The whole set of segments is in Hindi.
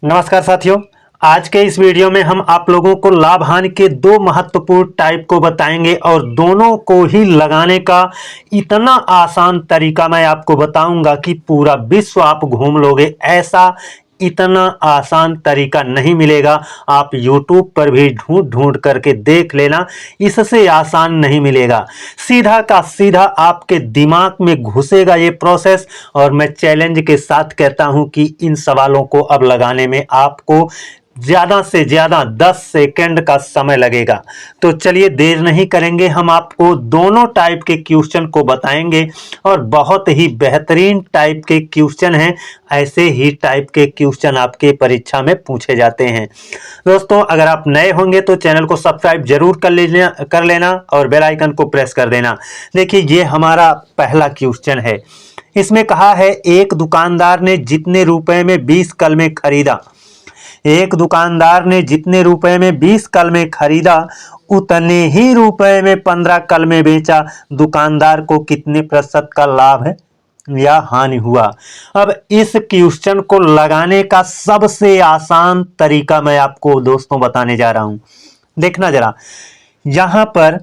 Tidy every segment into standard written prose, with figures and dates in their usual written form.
नमस्कार साथियों। आज के इस वीडियो में हम आप लोगों को लाभ हानि के दो महत्वपूर्ण टाइप को बताएंगे और दोनों को ही लगाने का इतना आसान तरीका मैं आपको बताऊंगा कि पूरा विश्व आप घूम लोगे। ऐसा इतना आसान तरीका नहीं मिलेगा। आप YouTube पर भी ढूंढ ढूंढ करके देख लेना, इससे आसान नहीं मिलेगा। सीधा का सीधा आपके दिमाग में घुसेगा ये प्रोसेस। और मैं चैलेंज के साथ कहता हूं कि इन सवालों को अब लगाने में आपको ज़्यादा से ज़्यादा 10 सेकंड का समय लगेगा। तो चलिए देर नहीं करेंगे, हम आपको दोनों टाइप के क्वेश्चन को बताएंगे और बहुत ही बेहतरीन टाइप के क्वेश्चन हैं। ऐसे ही टाइप के क्वेश्चन आपके परीक्षा में पूछे जाते हैं। दोस्तों, अगर आप नए होंगे तो चैनल को सब्सक्राइब जरूर कर लेना और बेल आइकन को प्रेस कर देना। देखिए, ये हमारा पहला क्वेश्चन है। इसमें कहा है, एक दुकानदार ने जितने रुपए में 20 कलमे खरीदा, एक दुकानदार ने जितने रुपए में 20 कलमे खरीदा उतने ही रुपए में 15 कलमे बेचा। दुकानदार को कितने प्रतिशत का लाभ है या हानि हुआ? अब इस क्वेश्चन को लगाने का सबसे आसान तरीका मैं आपको दोस्तों बताने जा रहा हूं। देखना जरा, यहां पर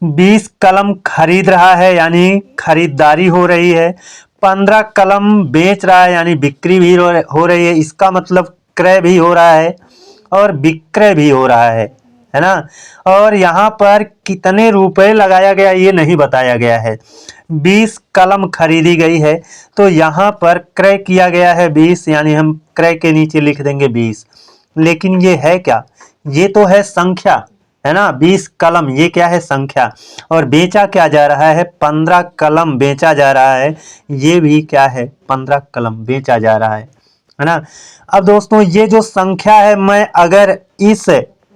20 कलम खरीद रहा है यानी खरीदारी हो रही है, 15 कलम बेच रहा है यानी बिक्री भी हो रही है। इसका मतलब क्रय भी हो रहा है और विक्रय भी हो रहा है ना। और यहाँ पर कितने रुपए लगाया गया ये नहीं बताया गया है। 20 कलम खरीदी गई है तो यहाँ पर क्रय किया गया है 20, यानी हम क्रय के नीचे लिख देंगे 20। लेकिन ये है क्या? ये तो है संख्या, है ना। 20 कलम ये क्या है? संख्या। और बेचा क्या जा रहा है? 15 कलम बेचा जा रहा है। ये भी क्या है? 15 कलम बेचा जा रहा है ना। अब दोस्तों, ये जो संख्या है, मैं अगर इस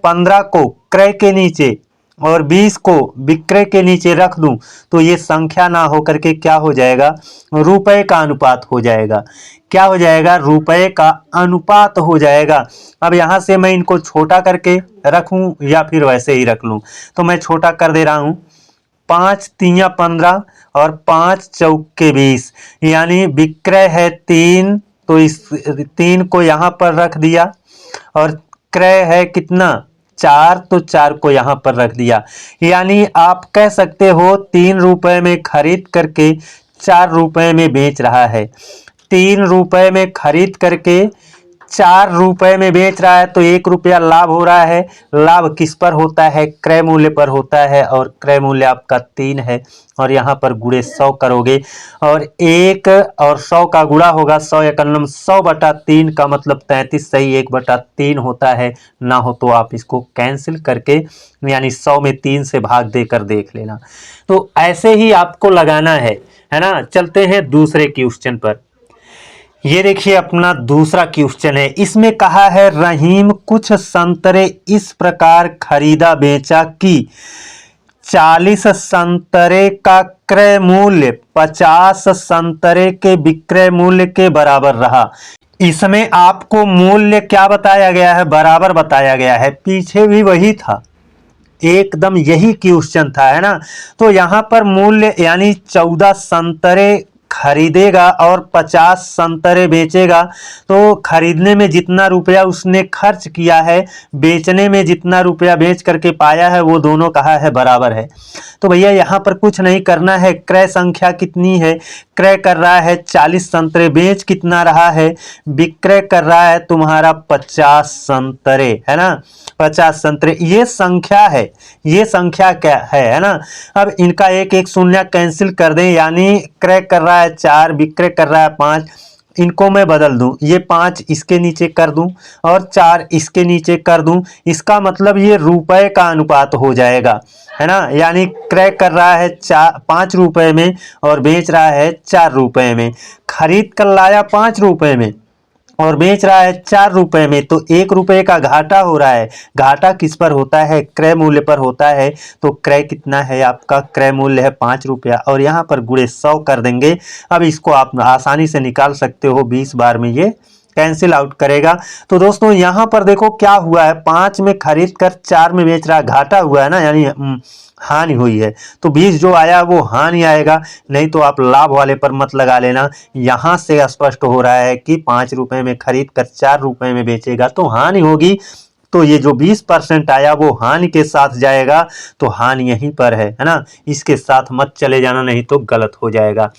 15 को क्रय के नीचे और 20 को विक्रय के नीचे रख दूं तो ये संख्या ना होकर के क्या हो जाएगा? रुपए का अनुपात हो जाएगा। क्या हो जाएगा? रुपए का अनुपात हो जाएगा। अब यहां से मैं इनको छोटा करके रखूं या फिर वैसे ही रख लूं, तो मैं छोटा कर दे रहा हूं। 5 तिया 15 और 5 चौके 20, यानी विक्रय है 3, तो इस 3 को यहां पर रख दिया। और क्रय है कितना? 4, तो 4 को यहां पर रख दिया। यानी आप कह सकते हो 3 रुपए में खरीद करके 4 रुपए में बेच रहा है। 3 रुपए में खरीद करके 4 रुपए में बेच रहा है, तो 1 रुपया लाभ हो रहा है। लाभ किस पर होता है? क्रय मूल्य पर होता है, और क्रय मूल्य आपका 3 है। और यहाँ पर गुणे 100 करोगे और 1 और 100 का गुणा होगा। 100 एकन्नम 100/3 का मतलब 33 सही 1/3 होता है। ना हो तो आप इसको कैंसिल करके यानी 100 में 3 से भाग देकर देख लेना। तो ऐसे ही आपको लगाना है ना। चलते हैं दूसरे क्वेश्चन पर। ये देखिए, अपना दूसरा क्वेश्चन है। इसमें कहा है, रहीम कुछ संतरे इस प्रकार खरीदा बेचा कि 40 संतरे का क्रय मूल्य 50 संतरे के विक्रय मूल्य के बराबर रहा। इसमें आपको मूल्य क्या बताया गया है? बराबर बताया गया है। पीछे भी वही था, एकदम यही क्वेश्चन था, है ना। तो यहां पर मूल्य यानी 14 संतरे खरीदेगा और 50 संतरे बेचेगा। तो खरीदने में जितना रुपया उसने खर्च किया है, बेचने में जितना रुपया बेच करके पाया है, वो दोनों कहा है बराबर है। तो भैया यहाँ पर कुछ नहीं करना है। क्रय संख्या कितनी है? क्रय कर रहा है 40 संतरे, बेच कितना रहा है? विक्रय कर रहा है तुम्हारा 50 संतरे, है ना। 50 संतरे ये संख्या है। ये संख्या क्या है ना। अब इनका एक एक शून्य कैंसिल कर दें, यानी क्रय कर रहा है 4, विक्रय कर रहा है 5। इनको मैं बदल दूं, ये 5 इसके नीचे कर दूं और 4 इसके नीचे कर दूं। इसका मतलब ये रुपए का अनुपात हो जाएगा, है ना। यानी क्रय कर रहा है 5 रुपए में और बेच रहा है 4 रुपए में। खरीद कर लाया 5 रुपए में और बेच रहा है 4 रुपए में, तो 1 रुपए का घाटा हो रहा है। घाटा किस पर होता है? क्रय मूल्य पर होता है। तो क्रय कितना है आपका? क्रय मूल्य है 5 रुपया और यहाँ पर गुणे 100 कर देंगे। अब इसको आप आसानी से निकाल सकते हो, 20 बार में ये कैंसिल आउट करेगा। तो दोस्तों यहाँ पर देखो क्या हुआ है, 5 में खरीद कर 4 में बेच रहा है, घाटा हुआ है ना, यानी हानि हुई है। तो 20 जो आया वो हानि आएगा, नहीं तो आप लाभ वाले पर मत लगा लेना। यहाँ से स्पष्ट हो रहा है कि 5 रुपए में खरीद कर 4 रुपए में बेचेगा तो हानि होगी। तो ये जो 20% आया वो हानि के साथ जाएगा, तो हानि यहीं पर है ना, इसके साथ मत चले जाना, नहीं तो गलत हो जाएगा।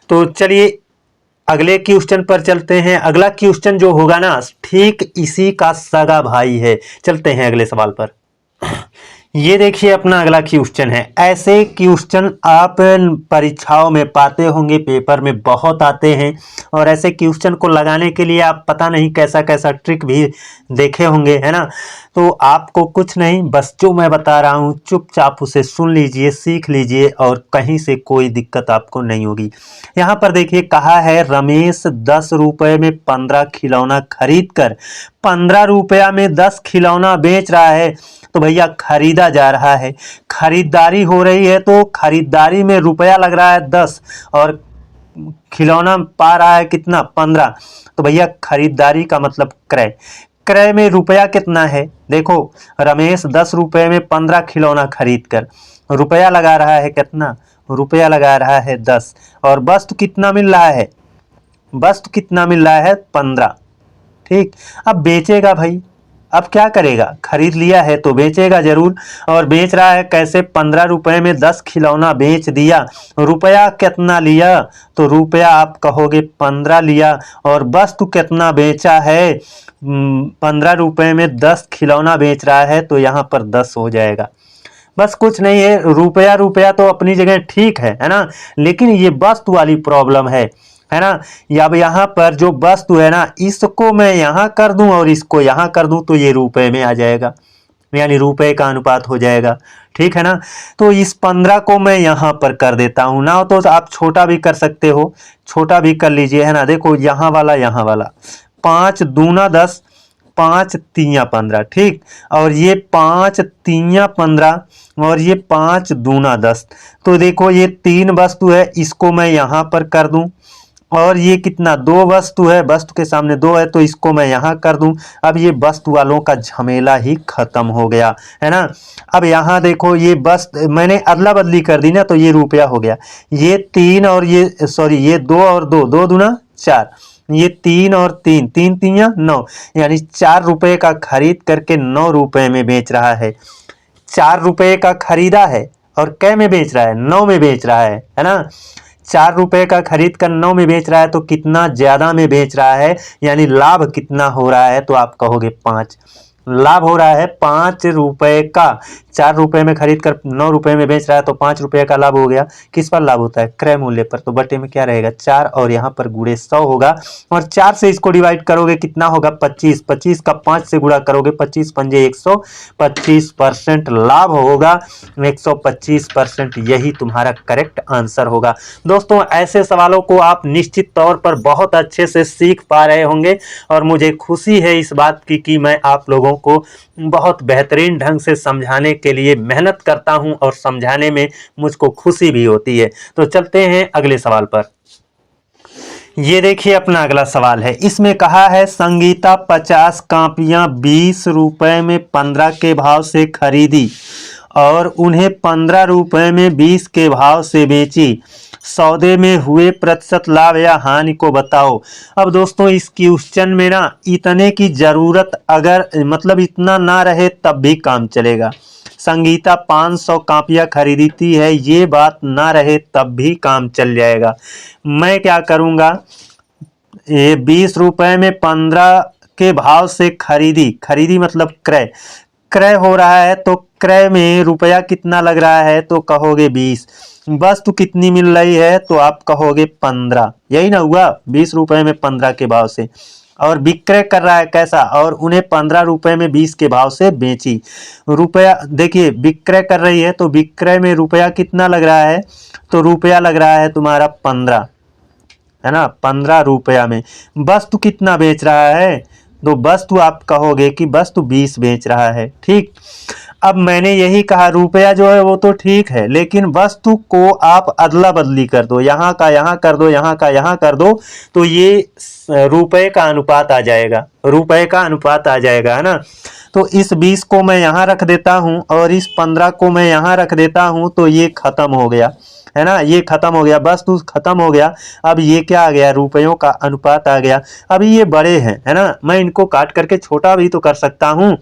तो चलिए अगले क्वेश्चन पर चलते हैं। अगला क्वेश्चन जो होगा ना, ठीक इसी का सगा भाई है। चलते हैं अगले सवाल पर। ये देखिए अपना अगला क्वेश्चन है। ऐसे क्वेश्चन आप परीक्षाओं में पाते होंगे, पेपर में बहुत आते हैं, और ऐसे क्वेश्चन को लगाने के लिए आप पता नहीं कैसा कैसा ट्रिक भी देखे होंगे, है ना। तो आपको कुछ नहीं, बस जो मैं बता रहा हूँ चुपचाप उसे सुन लीजिए, सीख लीजिए, और कहीं से कोई दिक्कत आपको नहीं होगी। यहाँ पर देखिए कहा है, रमेश 10 रुपये में 15 खिलौना खरीद कर 15 रुपया में 10 खिलौना बेच रहा है। तो भैया खरीदा जा रहा है, खरीदारी हो रही है, तो खरीदारी में रुपया लग रहा है 10 और खिलौना पा रहा है कितना, 15। तो भैया खरीदारी का मतलब क्रय, क्रय में रुपया कितना है, देखो रमेश 10 रुपये में 15 खिलौना खरीद कर रुपया लगा रहा है कितना, रुपया लगा रहा है 10, और वस्तु कितना मिल रहा है, वस्तु कितना मिल रहा है 15। ठीक, अब बेचेगा भाई, अब क्या करेगा, खरीद लिया है तो बेचेगा जरूर, और बेच रहा है कैसे, 15 रुपए में 10 खिलौना बेच दिया, रुपया कितना लिया, तो रुपया आप कहोगे 15 लिया, और वस्तु कितना बेचा है, 15 रुपए में 10 खिलौना बेच रहा है, तो यहाँ पर 10 हो जाएगा। बस कुछ नहीं है, रुपया रुपया तो अपनी जगह ठीक है ना, लेकिन ये वस्तु वाली प्रॉब्लम है ना। अब यहाँ पर जो वस्तु है ना, इसको मैं यहाँ कर दूं और इसको यहाँ कर दूं, तो ये रुपए में आ जाएगा, यानी रुपए का अनुपात हो जाएगा। ठीक है ना। तो इस 15 को मैं यहाँ पर कर देता हूँ ना, तो आप छोटा भी कर सकते हो, छोटा भी कर लीजिए, है ना। देखो यहाँ वाला 5 दूना 10, 5 तिया 15, ठीक, और ये 5 तिया 15, और ये 5 दूना 10। तो देखो ये 3 वस्तु है, इसको मैं यहाँ पर कर दूं, और ये कितना, 2 वस्तु है, वस्तु के सामने 2 है, तो इसको मैं यहाँ कर दूं। अब ये वस्तु वालों का झमेला ही खत्म हो गया, है ना। अब यहाँ देखो ये वस्तु मैंने अदला बदली कर दी ना, तो ये रुपया हो गया, ये 3 और ये सॉरी ये 2 और 2, 2 दूना 4, ये 3 और 3, 3 तिया 9, यानी 4 रुपए का खरीद करके 9 रुपए में बेच रहा है। 4 रुपए का खरीदा है और कै में बेच रहा है, 9 में बेच रहा है ना। 4 रुपए का खरीद कर 9 में बेच रहा है, तो कितना ज्यादा में बेच रहा है, यानी लाभ कितना हो रहा है, तो आप कहोगे 5, लाभ हो रहा है 5 रुपए का। 4 रुपए में खरीद कर 9 रुपए में बेच रहा है, तो 5 रुपए का लाभ हो गया। किस पर लाभ होता है, क्रय मूल्य पर। तो बटे में क्या रहेगा 4, और यहाँ पर गुणे 100 होगा, और 4 से इसको डिवाइड करोगे कितना होगा 25, 25 का 5 से गुणा करोगे, 25 पंजे 125% लाभ होगा, 125%, यही तुम्हारा करेक्ट आंसर होगा। दोस्तों ऐसे सवालों को आप निश्चित तौर पर बहुत अच्छे से सीख पा रहे होंगे, और मुझे खुशी है इस बात की कि मैं आप लोगों को बहुत बेहतरीन ढंग से समझाने के लिए मेहनत करता हूं, और समझाने में मुझको खुशी भी होती है। तो चलते हैं अगले सवाल पर। ये देखिए अपना अगला सवाल है, इसमें कहा है, संगीता 50 कापियां 20 रुपए में 15 के भाव से खरीदी और उन्हें 15 रुपए में 20 के भाव से बेची, सौदे में हुए प्रतिशत लाभ या हानि को बताओ। अब दोस्तों इस क्वेश्चन में ना इतने की जरूरत अगर मतलब इतना ना रहे तब भी काम चलेगा। संगीता 500 कापियां खरीदती है, ये बात ना रहे तब भी काम चल जाएगा। मैं क्या करूँगा, ये 20 रुपए में 15 के भाव से खरीदी, खरीदी मतलब क्रय, क्रय हो रहा है, तो क्रय में रुपया कितना लग रहा है, तो कहोगे 20, वस्तु कितनी मिल रही है, तो आप कहोगे 15, यही ना हुआ, 20 रुपए में 15 के भाव से, और विक्रय कर रहा है कैसा, और उन्हें 15 रुपए में 20 के भाव से बेची। रुपया देखिए विक्रय कर रही है, तो विक्रय में रुपया कितना लग रहा है, तो रुपया लग रहा है तुम्हारा 15, है ना, 15 रुपया में। वस्तु कितना बेच रहा है, तो वस्तु आप कहोगे कि वस्तु 20 बेच रहा है। ठीक, अब मैंने यही कहा रुपया जो है वो तो ठीक है, लेकिन वस्तु को आप अदला बदली कर दो, यहाँ का यहाँ कर दो, यहाँ का यहाँ कर दो, तो ये रुपए का अनुपात आ जाएगा, रुपए का अनुपात आ जाएगा, है ना। तो इस 20 को मैं यहाँ रख देता हूँ और इस 15 को मैं यहाँ रख देता हूँ, तो ये खत्म हो गया, है ना, ये खत्म हो गया, वस्तु खत्म हो गया। अब ये क्या आ गया, रुपयों का अनुपात आ गया। अभी ये बड़े हैं, है ना, मैं इनको काट करके छोटा भी तो कर सकता हूँ।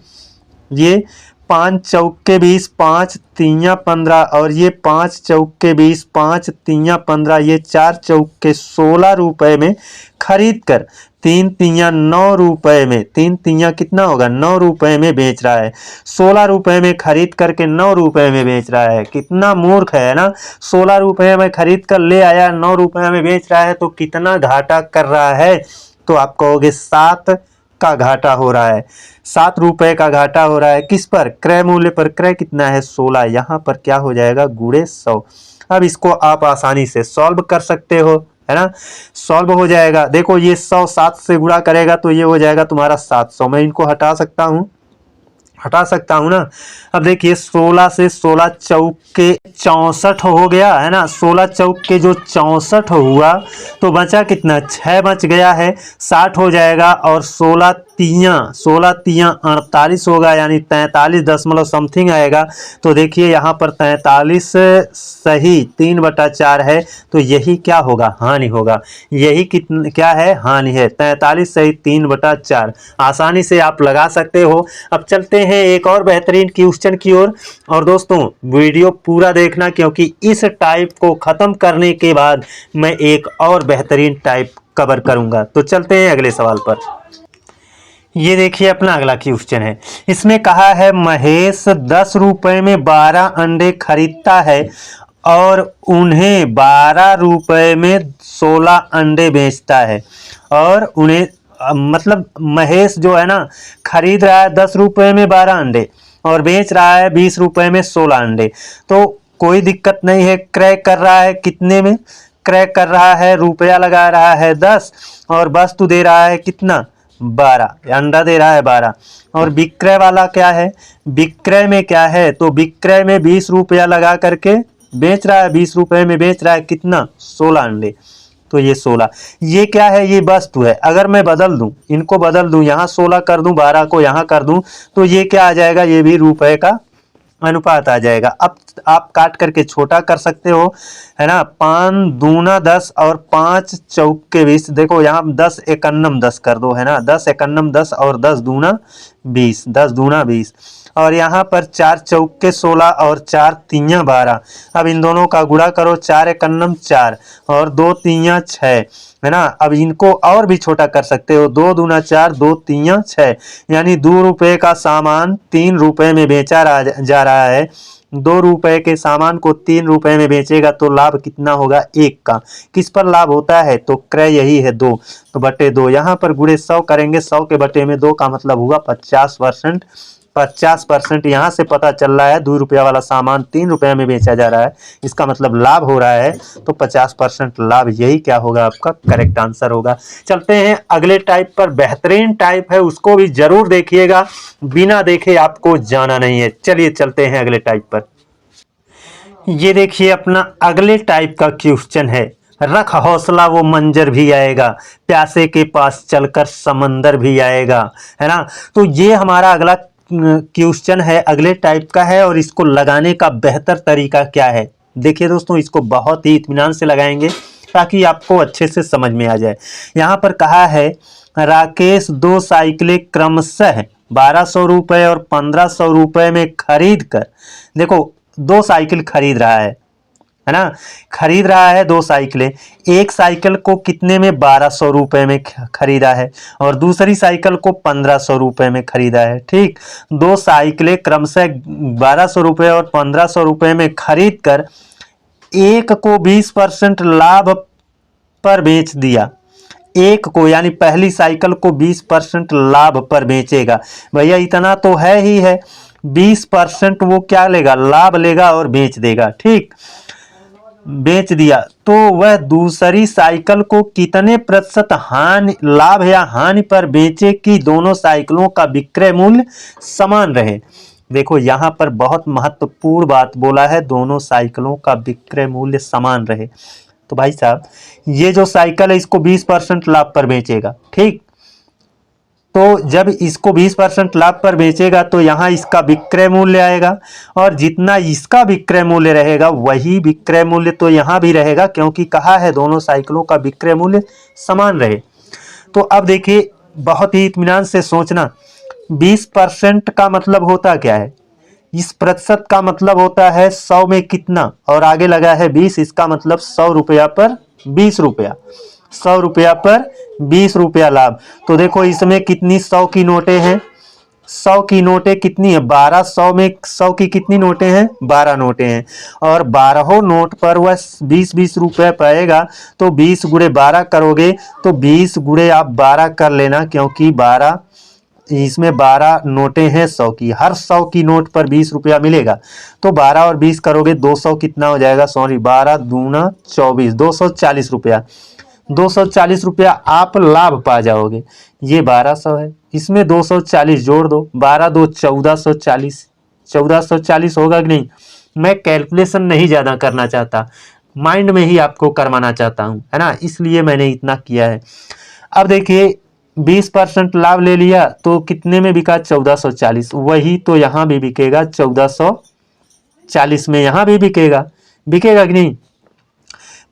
ये 5 चौके 20, 5 तियाँ 15, और ये 5 चौके 20, 5 तियाँ 15, ये 4 चौके 16 रुपए में खरीद कर 3 तियाँ 9 रुपए में, 3 तियाँ कितना होगा 9 रुपए में बेच रहा है। 16 रुपए में खरीद करके 9 रुपए में बेच रहा है। कितना मूर्ख है ना, 16 रुपए में खरीद कर ले आया, 9 रुपए में बेच रहा है, तो कितना घाटा कर रहा है। तो आप कहोगे 7 का घाटा हो रहा है, 7 रुपए का घाटा हो रहा है। किस पर, क्रय मूल्य पर। क्रय कितना है 16, यहाँ पर क्या हो जाएगा गुणे 100। अब इसको आप आसानी से सॉल्व कर सकते हो, है ना, सॉल्व हो जाएगा। देखो ये 100 7 से गुणा करेगा तो ये हो जाएगा तुम्हारा 700। मैं इनको हटा सकता हूँ, हटा सकता हूँ ना। अब देखिए 16 से 16 चौक के 64 हो गया, है ना, 16 चौक के जो 64 हुआ तो बचा कितना, 6 बच गया है, 60 हो जाएगा। और 16 तियाँ 48 होगा, यानी 43 दशमलव समथिंग आएगा। तो देखिए यहाँ पर 43 सही 3/4 है, तो यही क्या होगा, हानि होगा। यही कितना क्या है, हानि है। 43 सही 3/4 आसानी से आप लगा सकते हो। अब चलते हैं एक और बेहतरीन क्वेश्चन की ओर। और दोस्तों वीडियो पूरा देखना, क्योंकि इस टाइप को ख़त्म करने के बाद मैं एक और बेहतरीन टाइप कवर करूंगा। तो चलते हैं अगले सवाल पर। ये देखिए अपना अगला क्वेश्चन है। इसमें कहा है महेश 10 रुपए में 12 अंडे खरीदता है और उन्हें 12 रुपए में 16 अंडे बेचता है। और उन्हें मतलब महेश जो है ना खरीद रहा है 10 रुपए में 12 अंडे और बेच रहा है 20 रुपए में 16 अंडे। तो कोई दिक्कत नहीं है, क्रय कर रहा है कितने में, क्रय कर रहा है, रुपया लगा रहा है 10 और वस्तु दे रहा है कितना 12, अंडा दे रहा है 12। और विक्रय वाला क्या है, विक्रय में क्या है, तो विक्रय में 20 रुपया लगा करके बेच रहा है, 20 रुपए में बेच रहा है कितना 16 अंडे। तो ये 16, ये क्या है, ये वस्तु है। अगर मैं बदल दूं, इनको बदल दूं, यहाँ 16 कर दूं, 12 को यहाँ कर दूं, तो ये क्या आ जाएगा, ये भी रुपए का अनुपात आ जाएगा। अब आप काट करके छोटा कर सकते हो, है ना। 5 दूना 10 और 5 चौके 20। देखो यहाँ 10 एकन्नम 10 कर दो, है ना, 10 एकन्नम 10 और 10 दूना 20, 10 दूना 20। और यहाँ पर 4 चौके 16 और 4 तियाँ 12। अब इन दोनों का गुणा करो, 4 एकन्नम 4 और 2 तियाँ 6, है ना। अब इनको और भी छोटा कर सकते हो, 2 दूना 4, 2 तियाँ 6, यानी 2 रुपए का सामान 3 रुपए में बेचा जा रहा है। 2 रुपए के सामान को 3 रुपए में बेचेगा तो लाभ कितना होगा, 1 का। किस पर लाभ होता है, तो क्रय यही है 2, तो बटे 2। यहाँ पर गुणे 100 करेंगे, 100 के बटे में 2 का मतलब हुआ 50%। 50% यहाँ से पता चल रहा है 2 रुपया वाला सामान 3 रुपये में बेचा जा रहा है, इसका मतलब लाभ हो रहा है। तो 50% लाभ, यही क्या होगा आपका करेक्ट आंसर होगा। चलते हैं अगले टाइप पर। बेहतरीन टाइप है, उसको भी जरूर देखिएगा, बिना देखे आपको जाना नहीं है। चलिए चलते हैं अगले टाइप पर। ये देखिए अपना अगले टाइप का क्वेश्चन है। रख हौसला वो मंजर भी आएगा, प्यासे के पास चलकर समंदर भी आएगा, है ना। तो ये हमारा अगला क्वेश्चन है, अगले टाइप का है। और इसको लगाने का बेहतर तरीका क्या है, देखिए दोस्तों, इसको बहुत ही इत्मीनान से लगाएंगे ताकि आपको अच्छे से समझ में आ जाए। यहाँ पर कहा है राकेश 2 साइकिलें क्रमशः 1200 रुपये और 1500 रुपये में खरीद कर, देखो 2 साइकिल खरीद रहा है ना, खरीद रहा है 2 साइकिलें। एक साइकिल को कितने में 1200 रुपये में खरीदा है और दूसरी साइकिल को 1500 रुपये में खरीदा है। ठीक, 2 साइकिलें क्रमशः 1200 रुपये और 1500 रुपये में खरीद कर एक को 20% लाभ पर बेच दिया। एक को, यानी पहली साइकिल को 20% लाभ पर बेचेगा। भैया इतना तो है ही है, 20% वो क्या लेगा, लाभ लेगा और बेच देगा। ठीक, बेच दिया तो वह दूसरी साइकिल को कितने प्रतिशत हानि, लाभ या हानि पर बेचे कि दोनों साइकिलों का विक्रय मूल्य समान रहे। देखो यहाँ पर बहुत महत्वपूर्ण बात बोला है, दोनों साइकिलों का विक्रय मूल्य समान रहे। तो भाई साहब ये जो साइकिल है इसको 20% लाभ पर बेचेगा, ठीक। तो जब इसको 20% लाभ पर बेचेगा तो यहाँ इसका विक्रय मूल्य आएगा, और जितना इसका विक्रय मूल्य रहेगा वही विक्रय मूल्य तो यहाँ भी रहेगा, क्योंकि कहा है दोनों साइकिलों का विक्रय मूल्य समान रहे। तो अब देखिए बहुत ही इत्मीनान से सोचना, 20% का मतलब होता क्या है, इस प्रतिशत का मतलब होता है 100 में कितना, और आगे लगा है 20, इसका मतलब 100 रुपया पर 20 रुपया, 100 रुपया पर 20 रुपया लाभ। तो देखो इसमें कितनी 100 की नोटें हैं, 100 की नोटें कितनी है, 12, 100 में 100 की कितनी नोटें हैं, 12 नोटें हैं, और 12 नोट पर वह 20-20 रुपये पाएगा। तो 20 गुणे 12 करोगे तो 20 गुणे आप 12 कर लेना, क्योंकि 12 इसमें 12 नोटें हैं 100 की, हर 100 की नोट पर 20 रुपया मिलेगा। तो 12 और 20 करोगे 200 कितना हो जाएगा, सॉरी 12 दूना 24, 240 रुपया, 240 रुपया आप लाभ पा जाओगे। ये 1200 है, इसमें 240 जोड़ दो, 12 दो 1440, 1440 होगा कि नहीं। मैं कैलकुलेशन नहीं ज़्यादा करना चाहता, माइंड में ही आपको करवाना चाहता हूँ, है ना, इसलिए मैंने इतना किया है। अब देखिए 20% लाभ ले लिया तो कितने में बिका, 1440, वही तो यहाँ भी बिकेगा 1440 में, यहाँ भी बिकेगा, बिकेगा कि नहीं।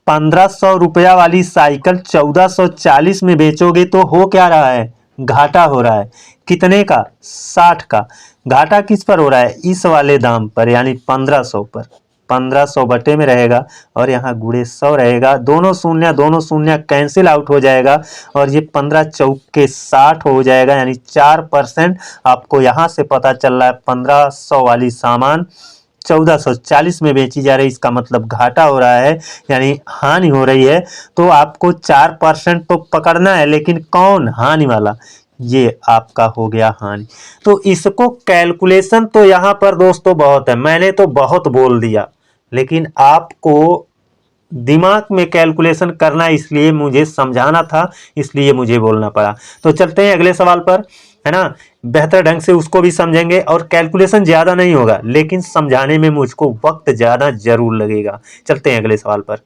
1500 रुपया वाली साइकिल 1440 में बेचोगे तो हो क्या रहा है, घाटा हो रहा है। कितने का, 60 का। घाटा किस पर हो रहा है, इस वाले दाम पर, यानी 1500 पर। 1500 बटे में रहेगा और यहाँ गुणे 100 रहेगा, दोनों शून्य कैंसिल आउट हो जाएगा, और ये 15 चौके 60 हो जाएगा, यानी 4% आपको यहाँ से पता चल रहा है। 1500 वाली सामान 1440 में बेची जा रही, इसका मतलब घाटा हो रहा है, यानी हानि हो रही है। तो आपको 4% तो पकड़ना है, लेकिन कौन, हानि वाला, ये आपका हो गया हानि। तो इसको कैलकुलेशन तो यहाँ पर दोस्तों बहुत है, मैंने तो बहुत बोल दिया, लेकिन आपको दिमाग में कैलकुलेशन करना, इसलिए मुझे समझाना था, इसलिए मुझे बोलना पड़ा। तो चलते हैं अगले सवाल पर, है ना, बेहतर ढंग से उसको भी समझेंगे, और कैलकुलेशन ज़्यादा नहीं होगा, लेकिन समझाने में मुझको वक्त ज़्यादा जरूर लगेगा। चलते हैं अगले सवाल पर।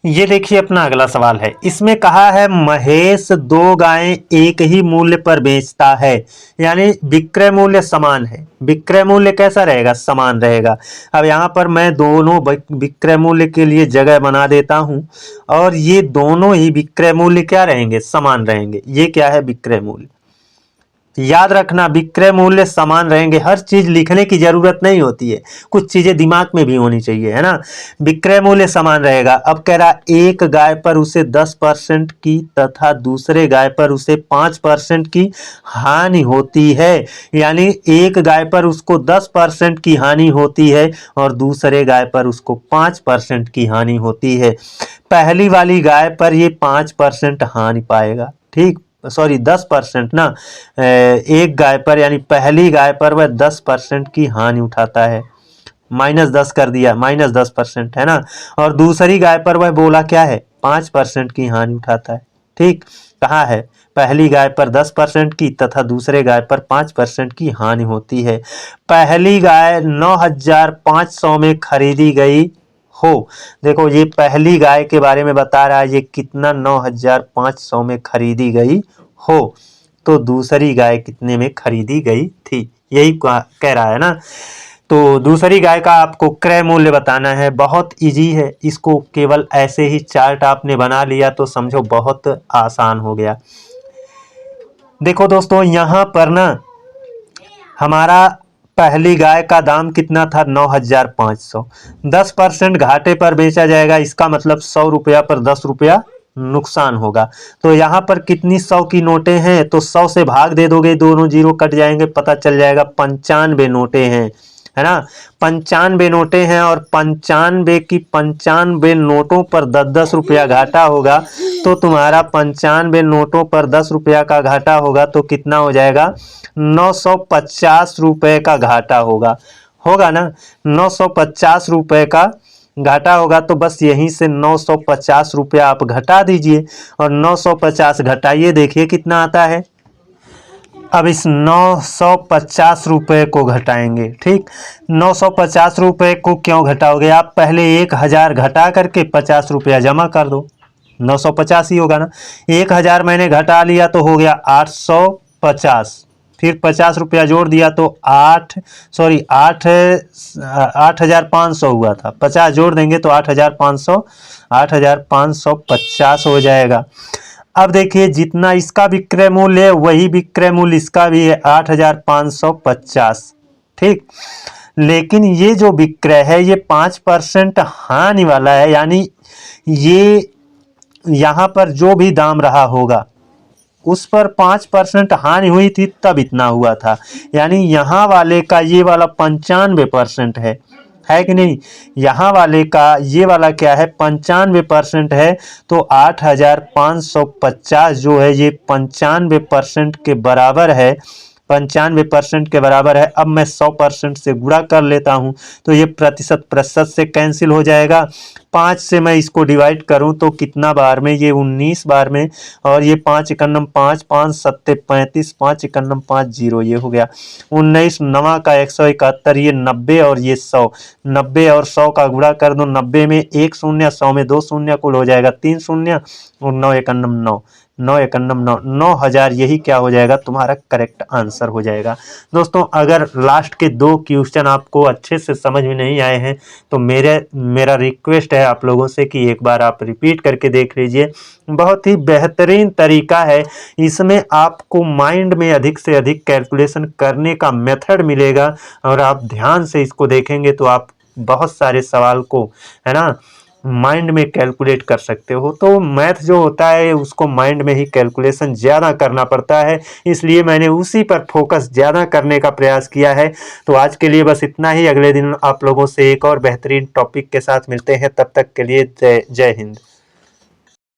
ये देखिए अपना अगला सवाल है, इसमें कहा है महेश 2 गायें एक ही मूल्य पर बेचता है, यानी विक्रय मूल्य समान है। विक्रय मूल्य कैसा रहेगा, समान रहेगा। अब यहाँ पर मैं दोनों विक्रय मूल्य के लिए जगह बना देता हूँ, और ये दोनों ही विक्रय मूल्य क्या रहेंगे, समान रहेंगे। ये क्या है, विक्रय मूल्य। याद रखना विक्रय मूल्य समान रहेंगे, हर चीज लिखने की जरूरत नहीं होती है, कुछ चीजें दिमाग में भी होनी चाहिए, है ना। विक्रय मूल्य समान रहेगा। अब कह रहा एक गाय पर उसे 10% की तथा दूसरे गाय पर उसे 5% की हानि होती है, यानी एक गाय पर उसको 10% की हानि होती है और दूसरे गाय पर उसको 5% की हानि होती है। पहली वाली गाय पर ये 5% हानि पाएगा, ठीक, सॉरी 10% ना, एक गाय पर, यानी पहली गाय पर वह 10% की हानि उठाता है, -10 कर दिया, -10% है ना। और दूसरी गाय पर वह बोला क्या है, 5% की हानि उठाता है, ठीक। कहा है पहली गाय पर 10% की तथा दूसरे गाय पर 5% की हानि होती है। पहली गाय 9500 में खरीदी गई हो, देखो ये पहली गाय के बारे में बता रहा है, ये कितना 9500 में खरीदी गई हो, तो दूसरी गाय कितने में खरीदी गई थी, यही कह रहा है ना। तो दूसरी गाय का आपको क्रय मूल्य बताना है, बहुत इजी है, इसको केवल ऐसे ही चार्ट आपने बना लिया तो समझो बहुत आसान हो गया। देखो दोस्तों यहाँ पर ना हमारा पहली गाय का दाम कितना था, 9500, 10% घाटे पर बेचा जाएगा, इसका मतलब 100 रुपया पर 10 रुपया नुकसान होगा। तो यहाँ पर कितनी 100 की नोटें हैं, तो 100 से भाग दे दोगे, दोनों जीरो कट जाएंगे, पता चल जाएगा 95 नोटें हैं, है ना। 95 नोटें हैं, और 95 की 95 नोटों पर 10-10 रुपया घाटा होगा, तो तुम्हारा 95 नोटों पर 10 रुपया का घाटा होगा, तो कितना हो जाएगा, 950 रुपये का घाटा होगा, होगा ना, 950 रुपये का घाटा होगा। तो बस यहीं से 950 रुपया आप घटा दीजिए, और 950 घटाइए, देखिए कितना आता है, अब इस 950 रुपये को घटाएंगे। ठीक, 950 रुपये को क्यों घटाओगे आप? पहले 1000 घटा करके 50 रुपया जमा कर दो, 950 ही होगा ना। 1000 मैंने घटा लिया तो हो गया 850, फिर 50 रुपया जोड़ दिया तो 8500 हुआ था। 50 जोड़ देंगे तो 8550 हो जाएगा। अब देखिए जितना इसका विक्रय मूल्य है वही विक्रय मूल्य इसका भी है 8550। ठीक, लेकिन ये जो विक्रय है ये 5% हानि वाला है, यानी ये यहाँ पर जो भी दाम रहा होगा उस पर 5% हानि हुई थी तब इतना हुआ था, यानी यहाँ वाले का ये वाला 95% है कि नहीं। यहाँ वाले का ये वाला क्या है, 95% है। तो 8550 जो है ये 95% के बराबर है, 95% के बराबर है। अब मैं 100% से गुणा कर लेता हूँ तो ये प्रतिशत से कैंसिल हो जाएगा। 5 से मैं इसको डिवाइड करूँ तो कितना बार में, ये 19 बार में, और ये 5 एकन्नम 5, 5 सत्ते 35, 5 एकन्नम 5 0, ये हो गया 19, 9 का 171, ये 90 और ये 100, 90 और 100 का गुणा कर दो। 90 में 1 शून्य, 100 में 2 शून्य, कुल हो जाएगा 3 शून्य, और 9 एकन्नम 9, 9 एकन्नम 9, 9000, यही क्या हो जाएगा तुम्हारा करेक्ट आंसर हो जाएगा। दोस्तों अगर लास्ट के 2 क्वेश्चन आपको अच्छे से समझ में नहीं आए हैं तो मेरा रिक्वेस्ट है आप लोगों से कि एक बार आप रिपीट करके देख लीजिए। बहुत ही बेहतरीन तरीका है, इसमें आपको माइंड में अधिक से अधिक कैलकुलेशन करने का मेथड मिलेगा, और आप ध्यान से इसको देखेंगे तो आप बहुत सारे सवाल को, है ना, माइंड में कैलकुलेट कर सकते हो। तो मैथ जो होता है उसको माइंड में ही कैलकुलेशन ज़्यादा करना पड़ता है, इसलिए मैंने उसी पर फोकस ज़्यादा करने का प्रयास किया है। तो आज के लिए बस इतना ही, अगले दिन आप लोगों से एक और बेहतरीन टॉपिक के साथ मिलते हैं, तब तक के लिए जय हिंद।